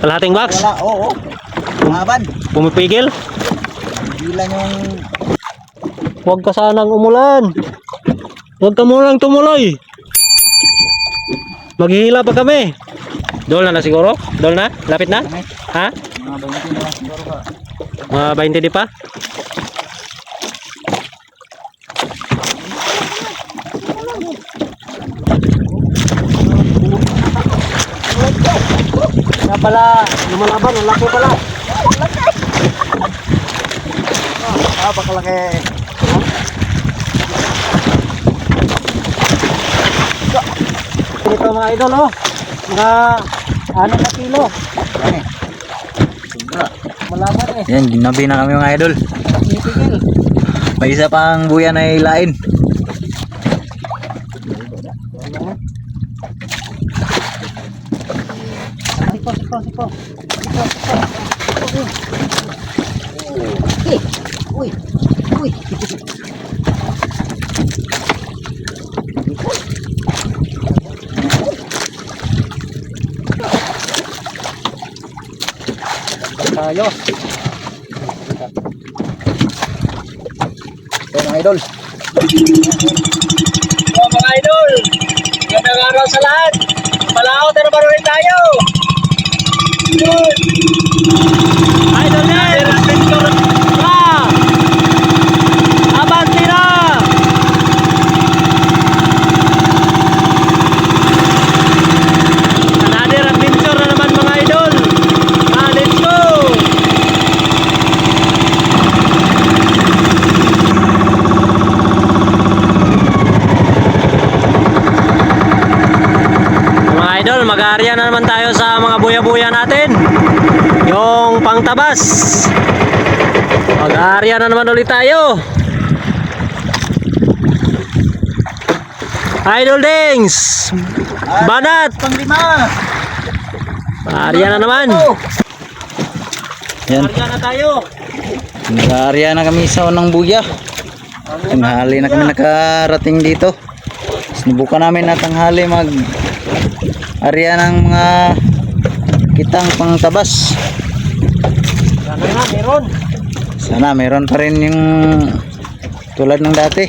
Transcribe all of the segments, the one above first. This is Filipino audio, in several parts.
Kalahating box? Wala, oo. Maban. Pumipigil? Hindi lang yung... Huwag ka sanang umulan. Huwag ka munang tumuloy. Maghihila pa kami. Dol na siguro? Dol na? Lapit na? Ha? Mga 20 na siguro ka. Mga 20 di pa? Kaya pala, lumalaban, ang laki pala. Baka laki. Ito mga idol, oh. Mga 6 na kilo. Yan eh. Sobra. Malaban eh. Yan, ginabi na kami mga idol. Pipigil. May isa pang buya na ilain. Siko. Uy. Tayo. Ito mga idol. Mga idol, magandang araw sa lahat. Palao, pero rin tayo. Good. Idol din. Abanti na. Another adventure na naman mga idol. Let's go. Mga idol, mag-aarya na naman tayo sa mga buya-buya natin. Yung pangtabas. Mag-aarya na naman ulit tayo. Idol Dings, Banat, Pang-5. mag-aarya na naman. Yan. Mag-aarya na tayo. Nag-aarya na kami sa unang buya. Tanghali na kami nakarating dito. Sinubukan namin na tanghali mag-arya ng mga kitang pangtabas. Sana nga, meron. Sana meron pa rin yung tulad ng dati.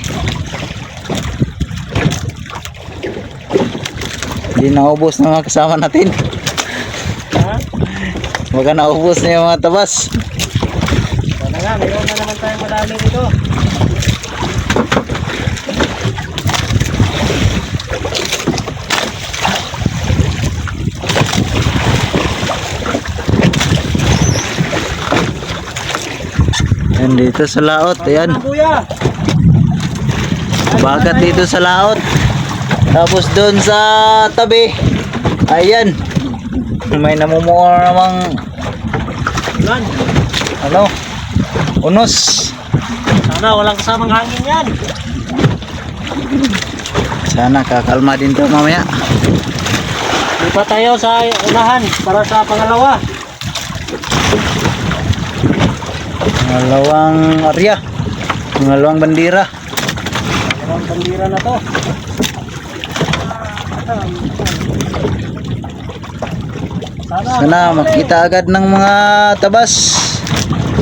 Hindi naubos ng mga kasama natin. Ha? Baka naubos na yung mga tabas. Sana nga, meron na naman tayong madami dito. Yan dito sa laot. Ayan. Kuya. Bagat dito sa laot. Tapos doon sa tabi. Ayan. May namumuo namang Ulan. ano? Unos. Sana walang kasamang hangin yan. Sana kakalma din to mamaya. Lipat tayo sa unahan para sa pangalawa. Pangalawang arya. Pangalawang bandira. Ang bandira na to. Sana makita agad ng mga tabas.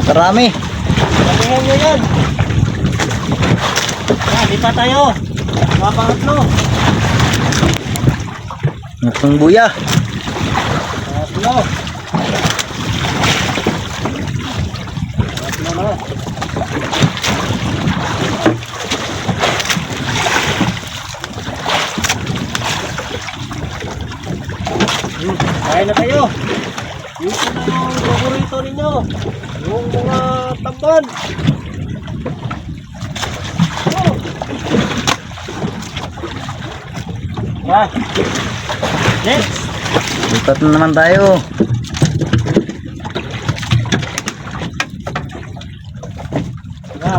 Karami. Sabihin nyo yan. Lipat tayo. Mga pangatlo. Itong buya. Pangatlo. Pangatlo na. Kain na tayo. Yung paborito ninyo. Yung mga tamban. Oh. Yeah. Next. Lipat na naman tayo.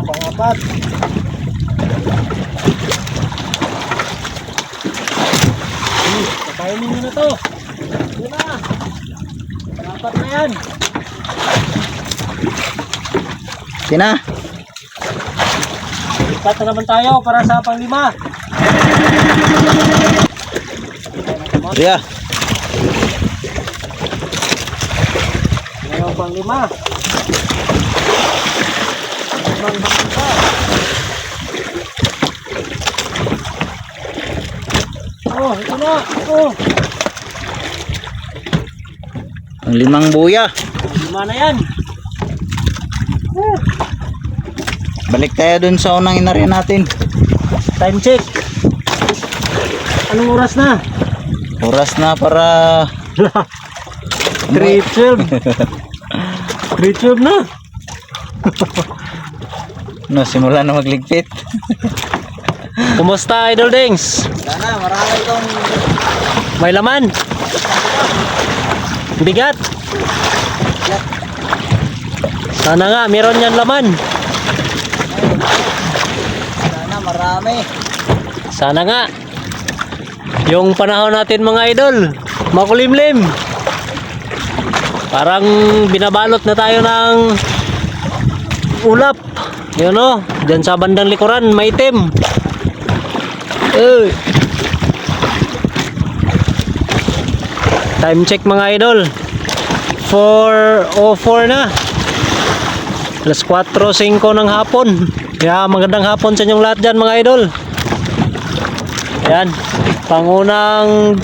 Pang-apat. Patayin ninyo na to. Yun na. Pang-apat na yan. Tina. Lipat na naman tayo para sa pang-5. Ria. pang-lima. Limang bangka. Oh, ito na. Oh. Ang limang buya. Lima na yan. Balik tayo dun sa unang inarya natin. Time check. Anong oras na? Oras na para 3:12. 3:12 na. no, simula na magligpit. Kumusta, Idol Dings? Sana marami itong May laman? Bigat? Sana nga, meron yan laman. sana marami. Sana nga. Yung panahon natin mga idol, makulimlim. Parang binabalot na tayo ng ulap. Yun o, dyan sa bandang likuran, maitim. Time check mga idol, 4:04 na. Alas 4:05 ng hapon. Kaya magandang hapon sa inyong lahat dyan mga idol. Yan, pangunang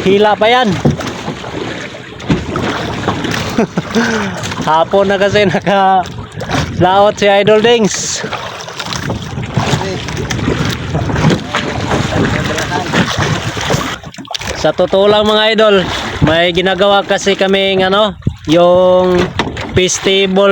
hila pa yan. Hapon na kasi naka-laot si Idol Dings. Sa totoo lang mga idol, may ginagawa kasi kaming yung festival.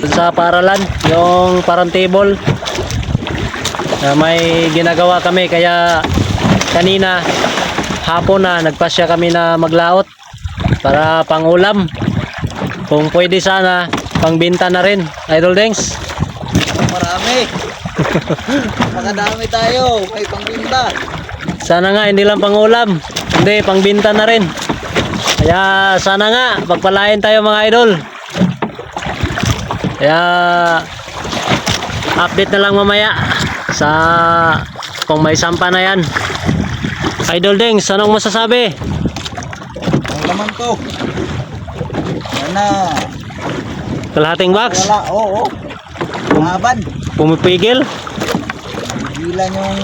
Sa paralan, yung parang table. May ginagawa kami kaya kanina hapon na nagpasya kami na maglaot para pangulam. Kung pwede sana pangbenta na rin, Idol Dings. Marami. Makadami tayo, may pangbinta. Sana nga hindi lang pangulam, hindi pangbenta na rin. Kaya sana nga pagpalain tayo mga idol. Kaya update na lang mamaya sa kung may sampa na yan. Idol Dings, anong masasabi? Ang laman to. Yan na. Kalahating box? Wala, oo. Mahaban. Pumipigil? Bilan yung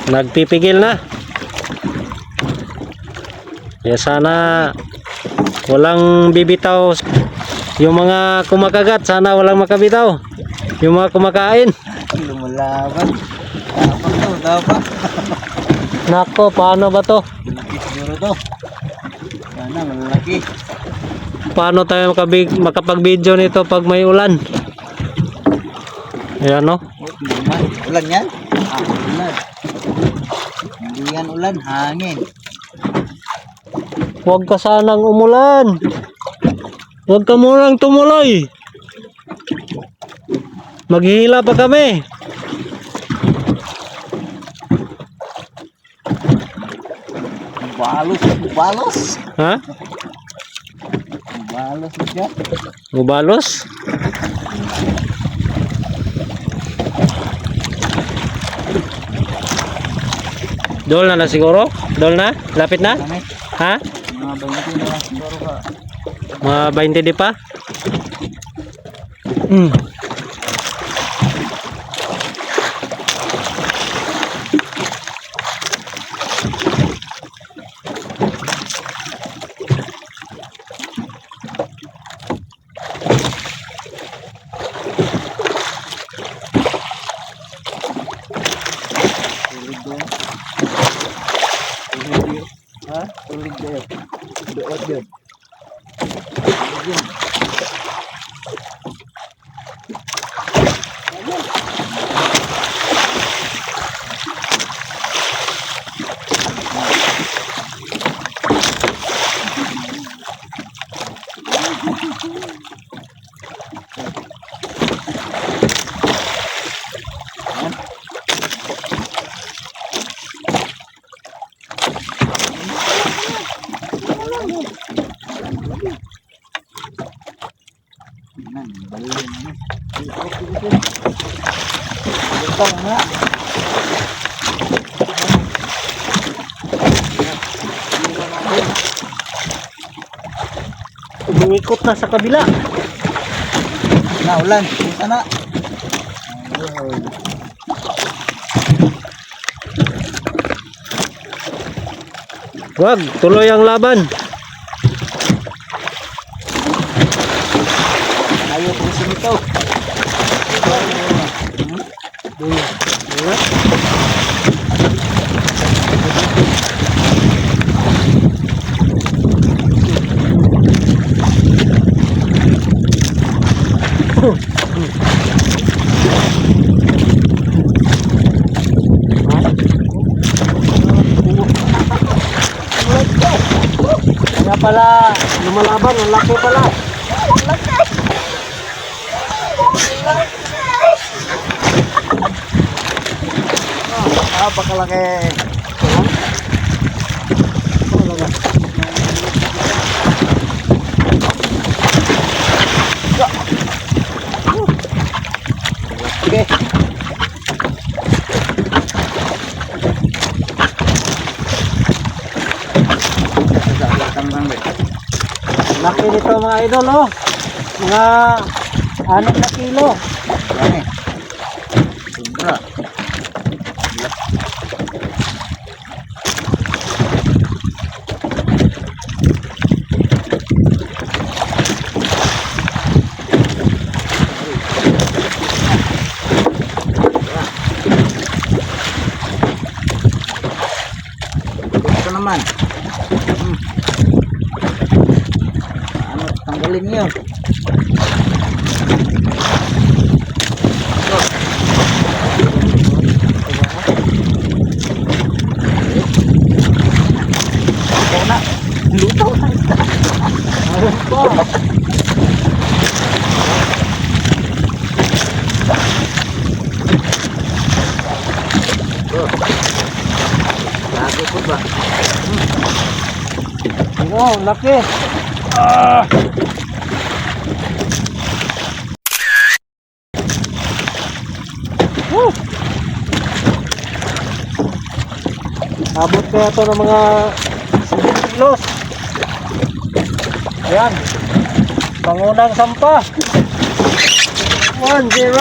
Nagpipigil na. Kaya sana walang bibitaw. Yung mga kumakagat, sana walang makabitaw. Yung mga kumakain. lumalaban. Dapat to, dapat. Nako, paano ba to? Malaki siguro to. Sana malaki. Paano tayo makapag-video nito pag may ulan? Ayan no? Ulan yan? Ulan. Hindi yan ulan, hangin. Huwag ka sanang umulan. Huwag ka munang tumuloy. Maghihila pa kami. Balos, balos. Ha? Balos siya. Ubalos? Dol na siguro? Dol na? Lapit na? Kami, Ha? mga 20 na lang siguro ka. Mga 20 di pa? Tulid doon. Tulid yun. Ha? Tulid doon. Doon yun. Tulid yun. Ito nga. Umikot na sa kabila. Naulan. Sana. Wag, tuloy ang laban. Ayaw po sa nito. Kaya pala, lumalaban, ang laki pala. Pakalaki. Okay. Laki nito mga idol, oh. Mga 6 na kilo. Dami. Sobra. Ito naman. Ano, tanggalin niyo. Na. Lutaw na ito. Ayun po. Lagi po ba? Oh, laki. Abot kaya ito ng mga 7 kilos. Ayan. Pangunang sampa. 1-0.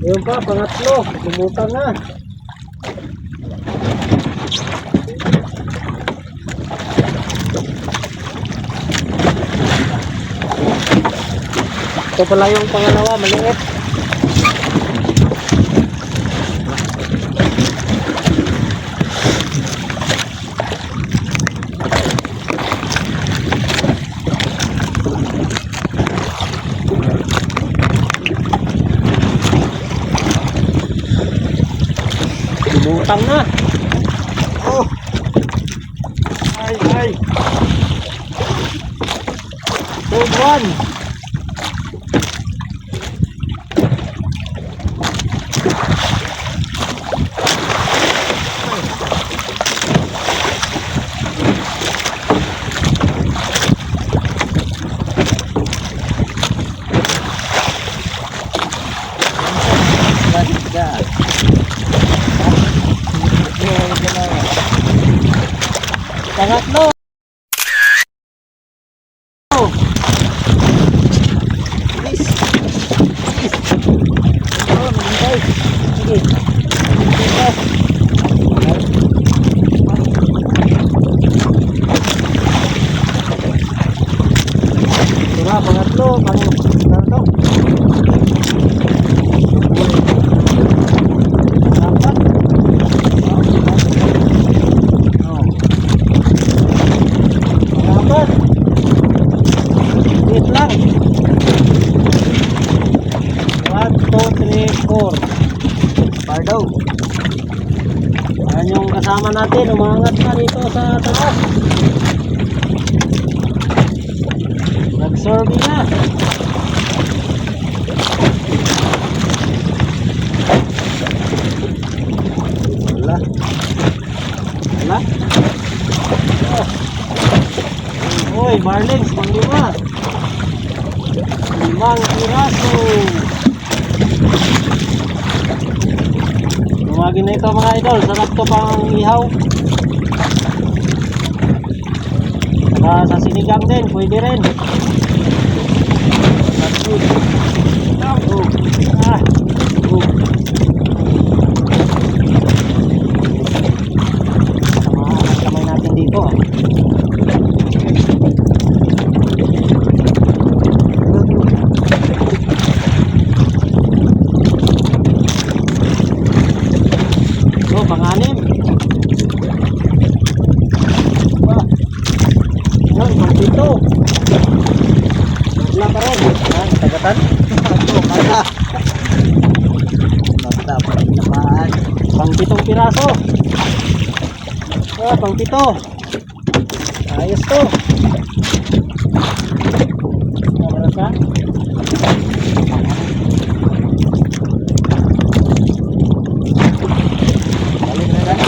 Ayun pa, pangatlo. Lumutang na. Ito pala yung pangalawa, maliit. Lumutang na. Oh. Ay, ay. Third one. Pangatlo. Please. Oh, naghintay. Sige. Diba, pangatlo. Pangatlo. Apat. Apat. Wait lang. 1, 2, 3, 4. Pardo. Ayan yung kasama natin. Umangat na dito sa taas. Nag-survey na. Wala. Wala. Wala. Uy, marlins, pang-lima. 5 piraso. Tumagin na ito mga idol. Sarap to pang ihaw. Sa sinigang din, pwede rin. Samahan ang kamay natin dito. So, pang-anim. Ayun, pang-pito. Wala pa rin. Tagatan. Basta pa rin naman. Pang-pitong piraso. Pang-pito. Ayos to. Maras ka? Balik na lang.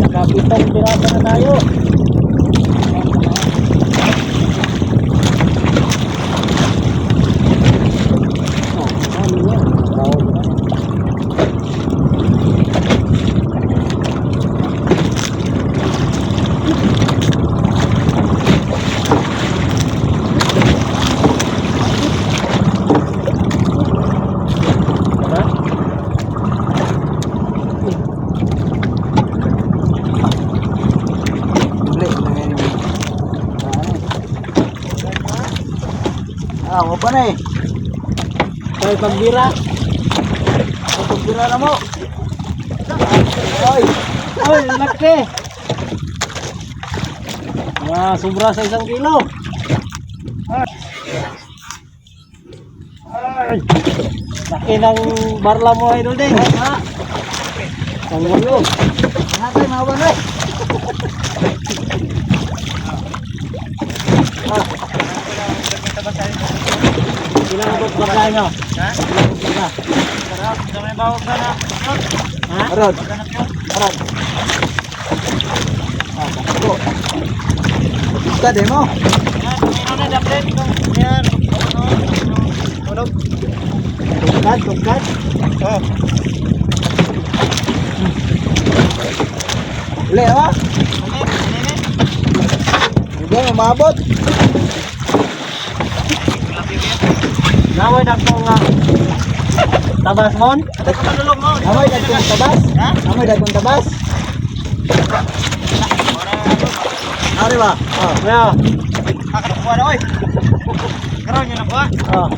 Nakapitong piraso na tayo. Mo pa na eh. Kaya pagbira. Pagbira na mo. Oy! Oy, laki! Sobra sa 1 kilo. Ay! Laki ng barla mo, idol din. Ha? Ang gulo. Natin mawan eh. Ilang abot barla nyo? Ha? Ilang abot barla? Sarap, may bawag ka na. Ha? Arod. Arad. Ako. Buka din mo. Yan, tumino na dapat. Yan. Tulog. Tugkad, tugkad. Oh. Uli ha. Hindi mo maabot. Naway dagkong tabas mon. Tulog mo. Amoy dagkong tabas. Ha? Amoy dagkong tabas. Ari ba? Oh. Yo. Kakakuha na, oy. Karoon nyo na kuha. Oh.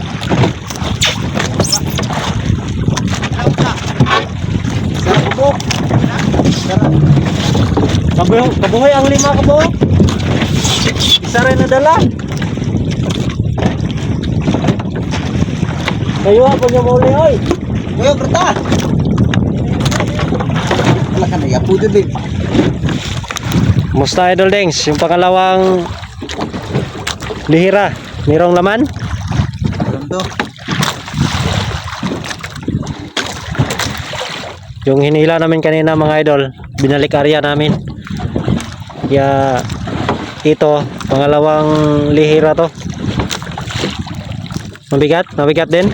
Laut na. Sarap bubok. Sarap. Kabuhay ang 5 kabo. Isa rin nadala. Kayo ako niyo muli oy. Kuya berta. Wala ka na yapo dyan din. Musta idol Dengs, yung pangalawang lihira, mayroong laman? Alam to. Yung hinila namin kanina mga idol, binalik area namin. Kaya ito, pangalawang lihira to. Mabigat? Mabigat din?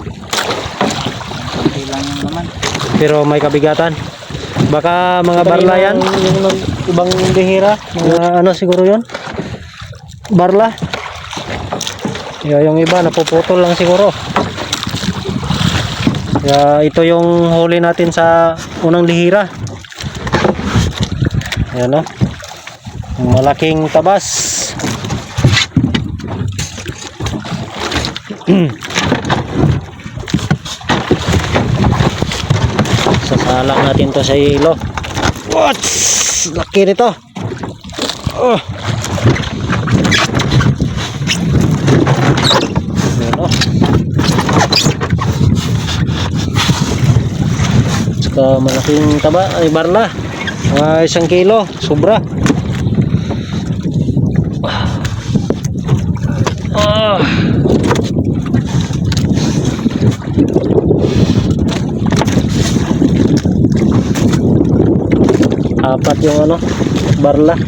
Okay lang yung naman. Pero may kabigatan. Baka mga barla yan, yung ibang lihira. Mga ano siguro yun? Barla. Yung iba napuputol lang siguro. Kaya ito yung huli natin sa unang lihira. Ayan o. Malaking tabas. Sasalang natin to sa ilo. What? Laki nito. Oh. Ayan o. Saka malaking taba ay barla. Mga 1 kilo, sobra. Ah. Apat yung ano, barla.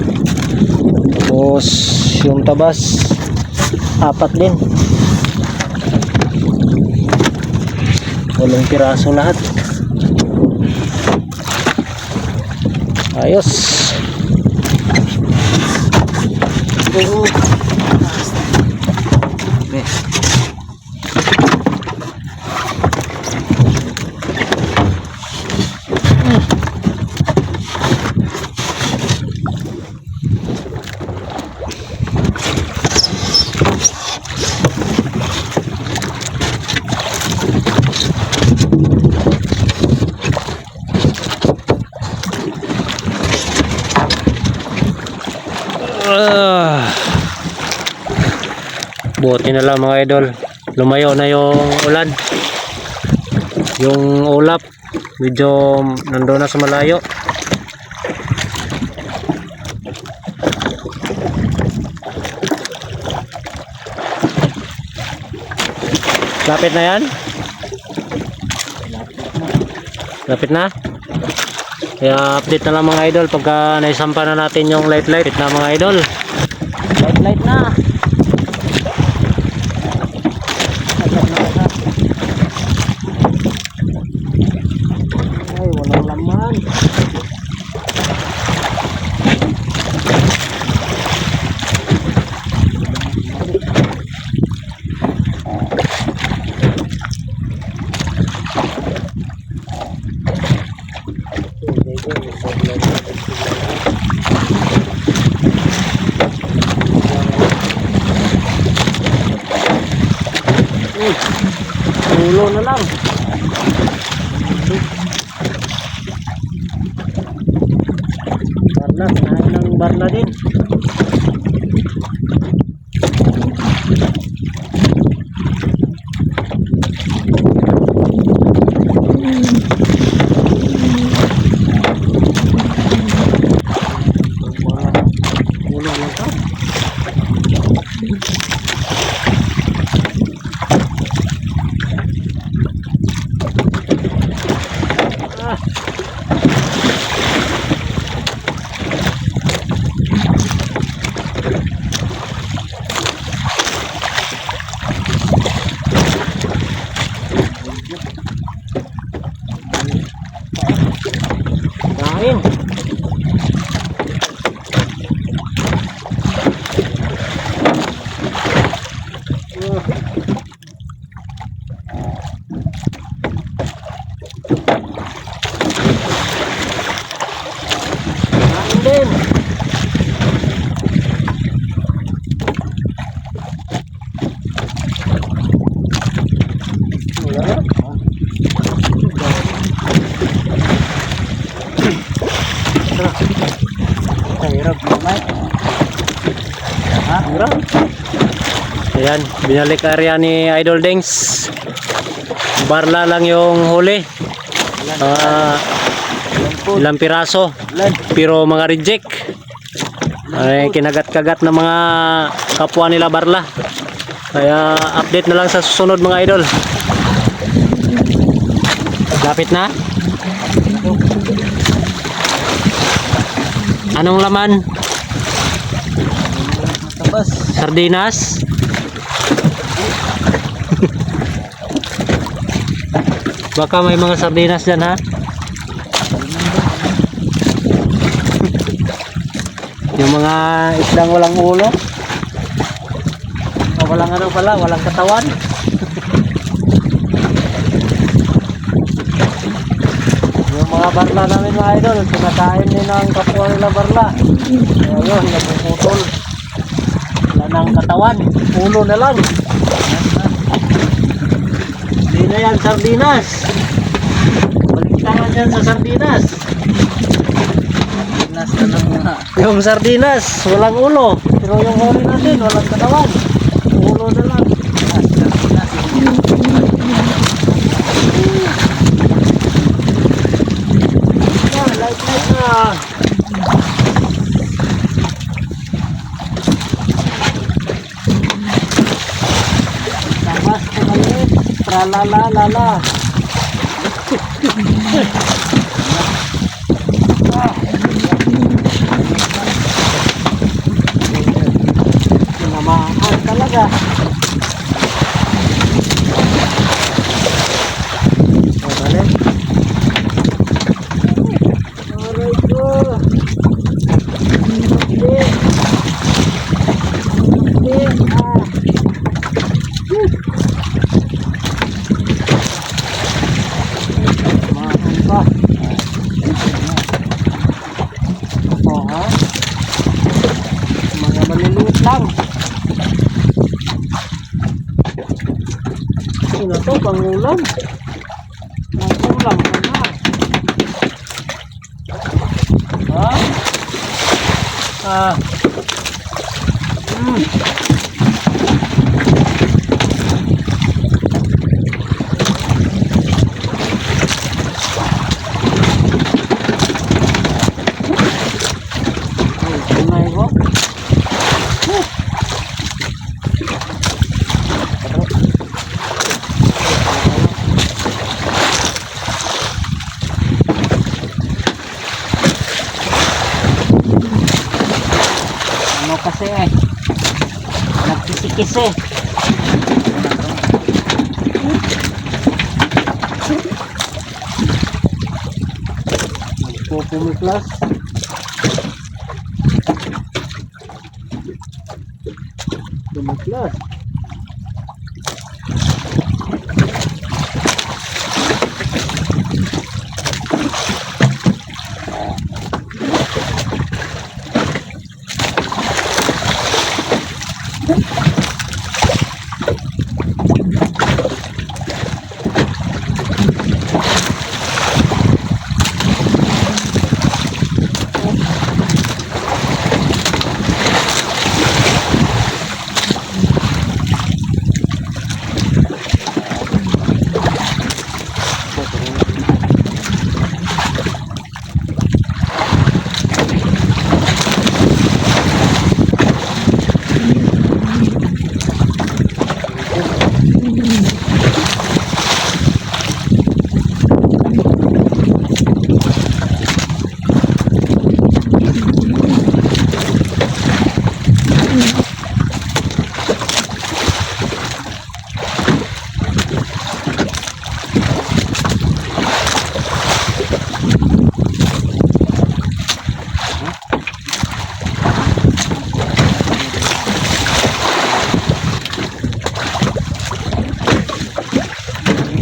Tapos yung tabas, apat din. 8 piraso lahat. Ayos. Buti na lang mga idol, lumayo na yung ulan. Yung ulap medyo nandoon na sa malayo. Lapit na yan? Lapit na? Kaya update na lang mga idol pagka naisampa na natin yung light na mga idol. Light na. Ay, walang laman. Ulo na lang. Barla, kinain ng barla din. Ulo lang ka. Kain. Kain din. Hirap naman. Hirap. Ayan, binalik area ni Idol Dings. Barla lang yung huli. Ilang piraso. Pero mga reject. Ay, kinagat-kagat ng mga kapwa nila barla. Kaya update na lang sa susunod mga idol. Lapit na. Anong laman? Tabas. Sardinas? Baka may mga sardinas dyan ha? Yung mga isdang walang ulo? O walang ano pala, walang katawan? Yung mga barla namin mga idol, sinakain din ang kapwa nila barla. Ayun, napuputol. Wala nang katawan, ulo na lang. Hindi na yan sardinas. Balik tayo dyan sa sardinas. Sardinas na lang nga. Yung sardinas, walang ulo. Pero yung huli natin, walang katawan. Ulo na lang. Light na. La. Tinamaan talaga. Balik. Aray ko. Hindi. Mahal pa. Oo. Mga maliliit lang. Ano to? Pangulam. Pangulam ka na. Ha? Ah. Tunay ko. Ano kasi nagkisikis Magpupumiklas. Pumiklas.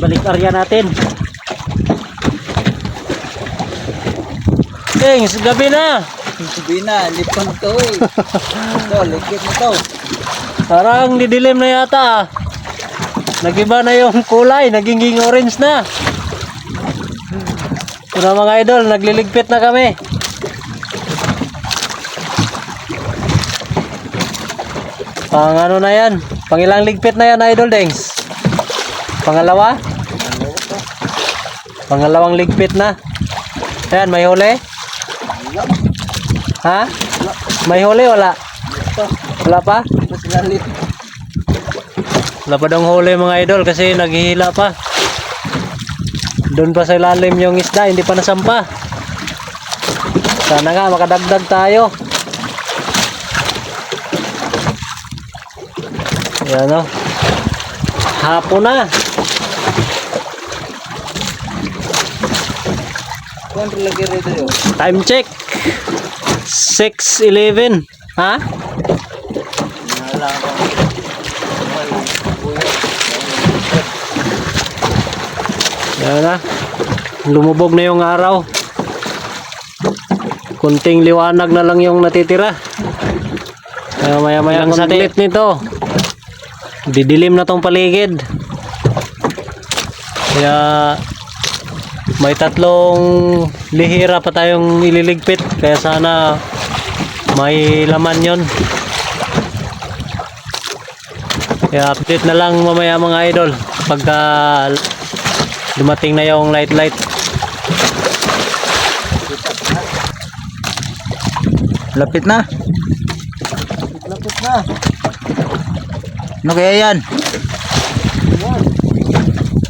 Balik area natin. Thanks, gabi na. Sabi na, lipon to eh. Ito, likit na to. Parang didilim na yata. Nagiba na yung kulay, naging orange na. Ito na mga idol, nagliligpit na kami. Pang ano na yan? Pang ilang ligpit na yan, idol Dengs? Pangalawa? Pangalawang ligpit na. Ayan, may huli? Ha? May huli, wala? Wala pa? Mas lalit. Wala pa daw huli mga idol kasi naghihila pa. Doon pa sa ilalim yung isda, hindi pa nasampa. Sana nga makadagdag tayo. Ayan o. Hapon na. Kung lagi rito yun. Time check. 6:11. Ha? Nala ko. Ayan na. Lumubog na yung araw. Kunting liwanag na lang yung natitira. Kaya maya-maya ang saglit nito. Didilim na tong paligid. Kaya may tatlong lihira pa tayong ililigpit. Kaya sana may laman yon. Kaya update na lang mamaya mga idol pagka dumating na yung light. Lapit na. Lapit na. Ano kaya yan? Ayan.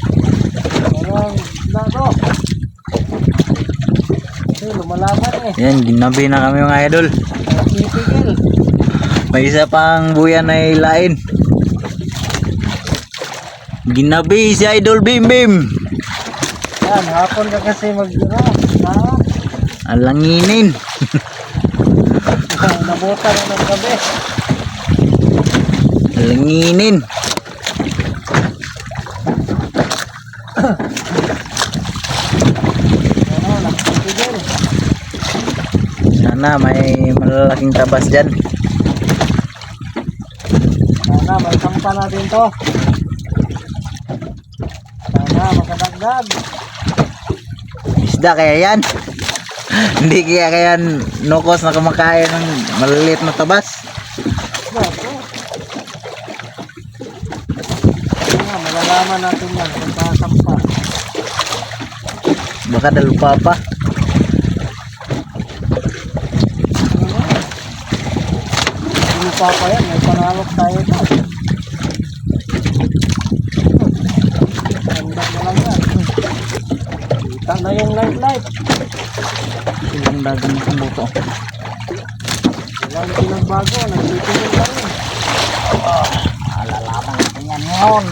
Yan, ginabi na kami mga idol. Ipigil. May isa pang buya na ilain. Ginabi si Idol Bim Bim. Yan, hapon ka kasi Alanginin. nabuta na ng gabi. Alanginin. Ipigil. Sana may malalaking tabas dyan. Sana, may sampa natin to. Sana, makadagdag. Isda kaya yan? Hindi kaya nukos na kumakain ng maliliit na tabas. Sana, malalaman natin yan kung sasampa. Baka dalupa pa. Hindi pa yan, may panalok tayo to. Handak na lang yan. Kita na yung light. Ilang dagan na buto. Wala na pinagbago, nagtitingin pa rin. Alalaman natin yan ngayon.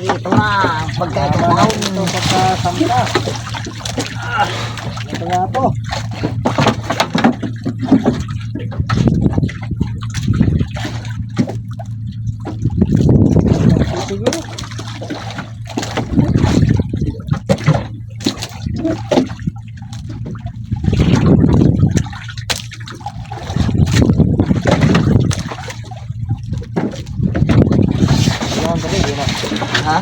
Ito na, Pagkakataon ito pagkasampa. Ano kaya to? Sige. Yan, dali, yun na. Ha?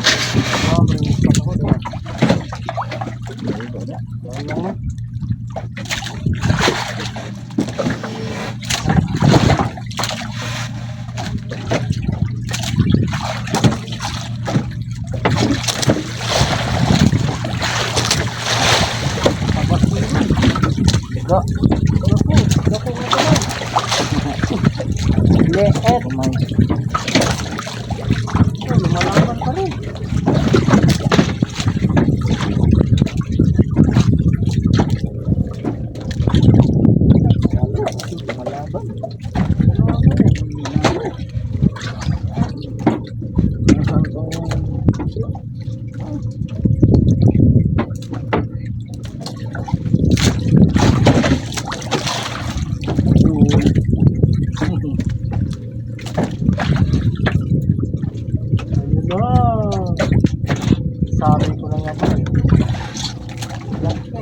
Leet. Lumalaban pa rin. Lumalaban. Ayun na. Sabi ko na nga ba. Laki.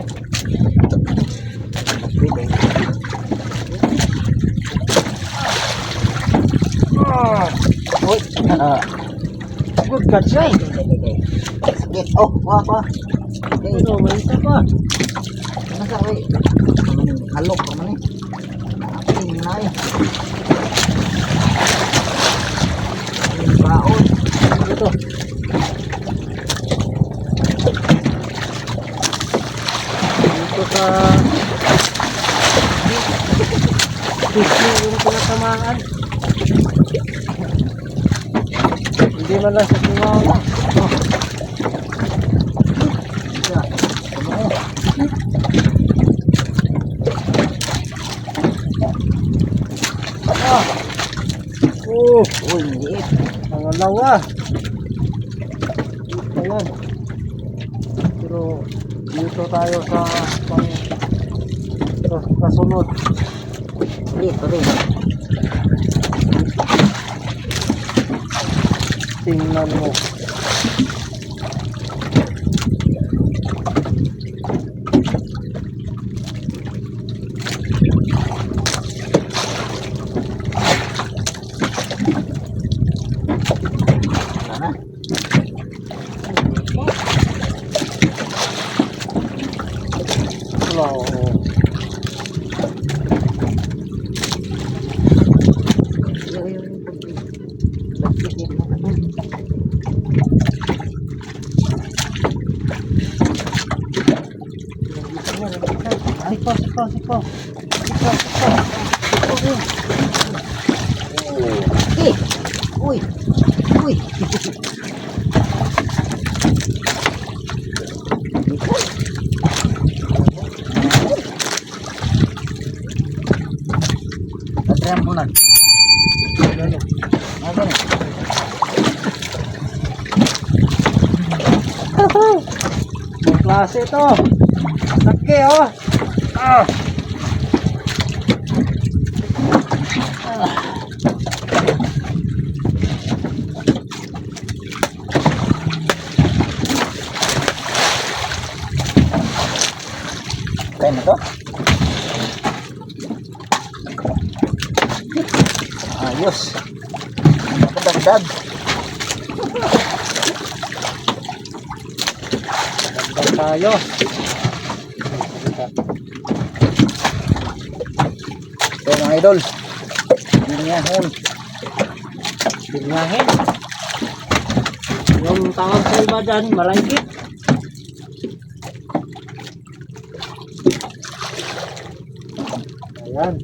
Uy. Good catch eh. Sige. Oh, wapa. Ano, may isa pa. Nasa kay halok pa man eh. Ating na eh. Ating baon. Ito. Dito sa Disney yung pinatamaan. Hindi man lang sa tiwala. Oh, Uy, liit. pangalawa. Ayan. Pero dito tayo sa kasunod. Dito rin. Tingnan mo. Sana. Wala, oo. Siko. Uy. Uy. Arian bulan. Apa nih? Ang klase ito. Laki oh. Ah. Kaya na to? Ayos. Nakadagdag. Dagdag tayo. Ito mga idol. Binyahin. Binyahin. Yung tawag sa iba dyan, malangkit. Ayan.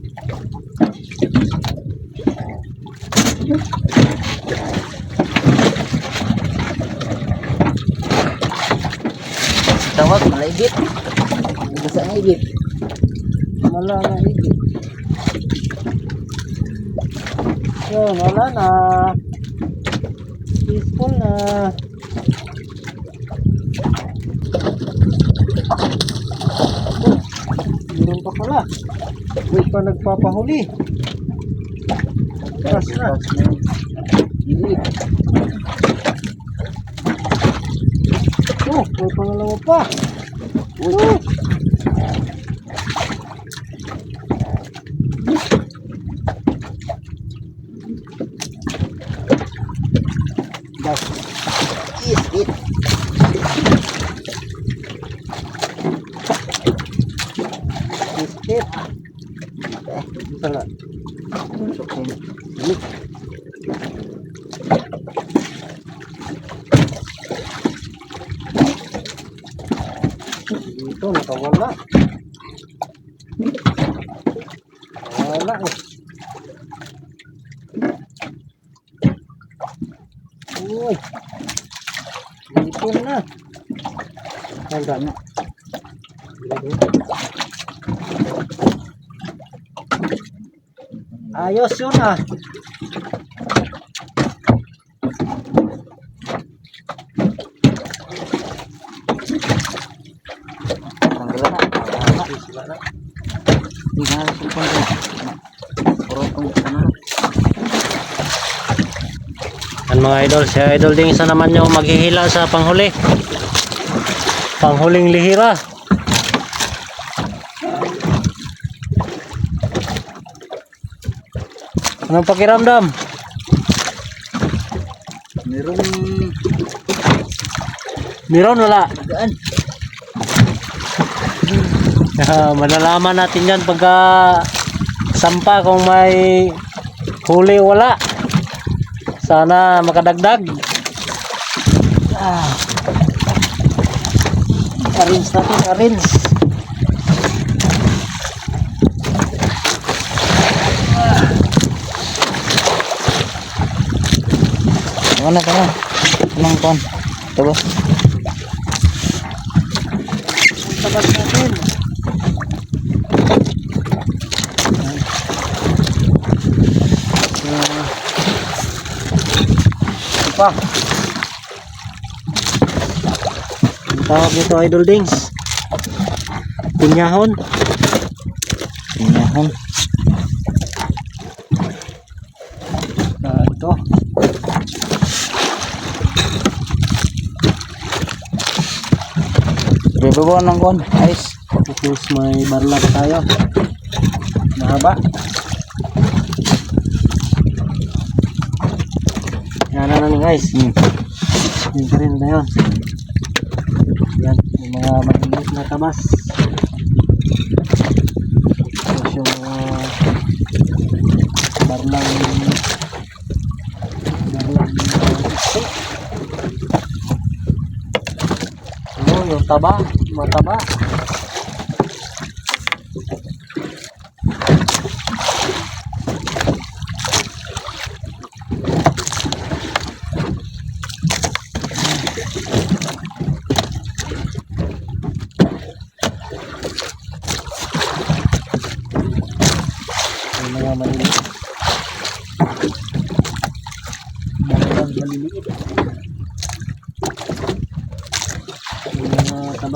Tawag, malaigit. Basta ang igit. Wala na higit. Yun, wala na. Peaceful na. Meron pa pala. Uy pa nagpapahuli. Atras na. Igit. Oh, may pangalawa pa. Oh. Das. It. Biscuit. Sana. Okay. Dito, nakawala. Wala eh. Uy. Dito na. Hangga na. Ayos yun ah. Tanggalan na. Sila na. Hindi na sulpon ko. Puro kong ano. Yan mga idol, si idol din isa naman yung maghihila sa panghuli. Panghuling lihira. Anong pakiramdam? Merong Meron wala? magaan. Malalaman natin yan pagka sampa kung may huli o wala. Sana makadagdag. Arrange natin, arrange. Ano ka na? Anong kon? Ito ba? Tagal natin. Pa. Ang tawag nito idol dings. Pinyahon. Pinahon. Ito. Bebebo ng kon. Ayos. Tapos may barla pa tayo. Mahaba. Yan na lang guys. Yan pa rin na yun. Yan. Yung mga maliit na tabas. Tapos yung barlang yung taba. Mataba. Yung mga maliliit.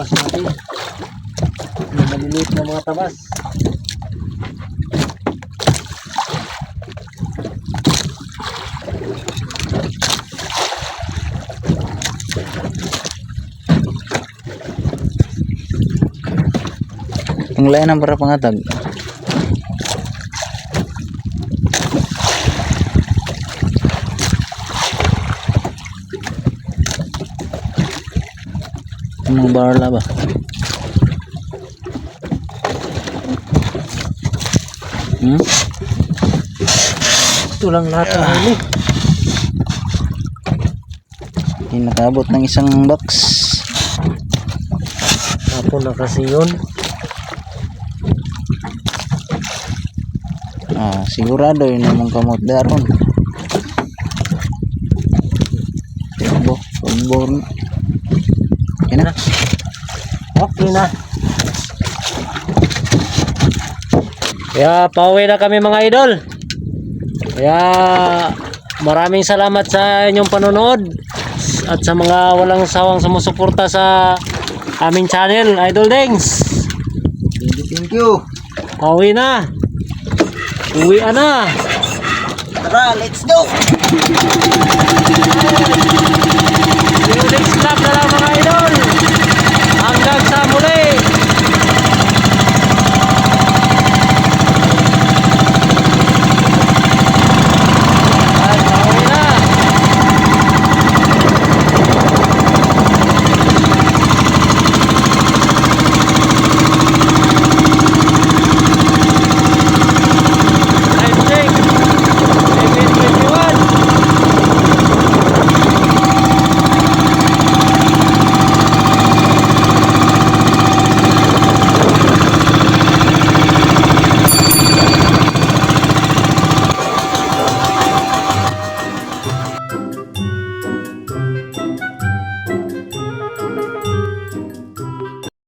tabas natin. Yung maliliit na mga tabas. Ang layan ng para pangatag. Anong barla ba? Ito lang lahat ng huli. Hindi nakaabot ng isang box. Hapon na kasi yun. Sigurado yun namang kamot daron. Tibo, pabor. Yan na. Okay na. Kaya pauwi na kami mga idol. Kaya maraming salamat sa inyong panonood at sa mga walang sawang sumusuporta sa aming channel, Idol Dengs. Thank you. Pauwi na. Uwi na. Tara, let's go. See you next vlog na lang mga idol. Hanggang sa muli.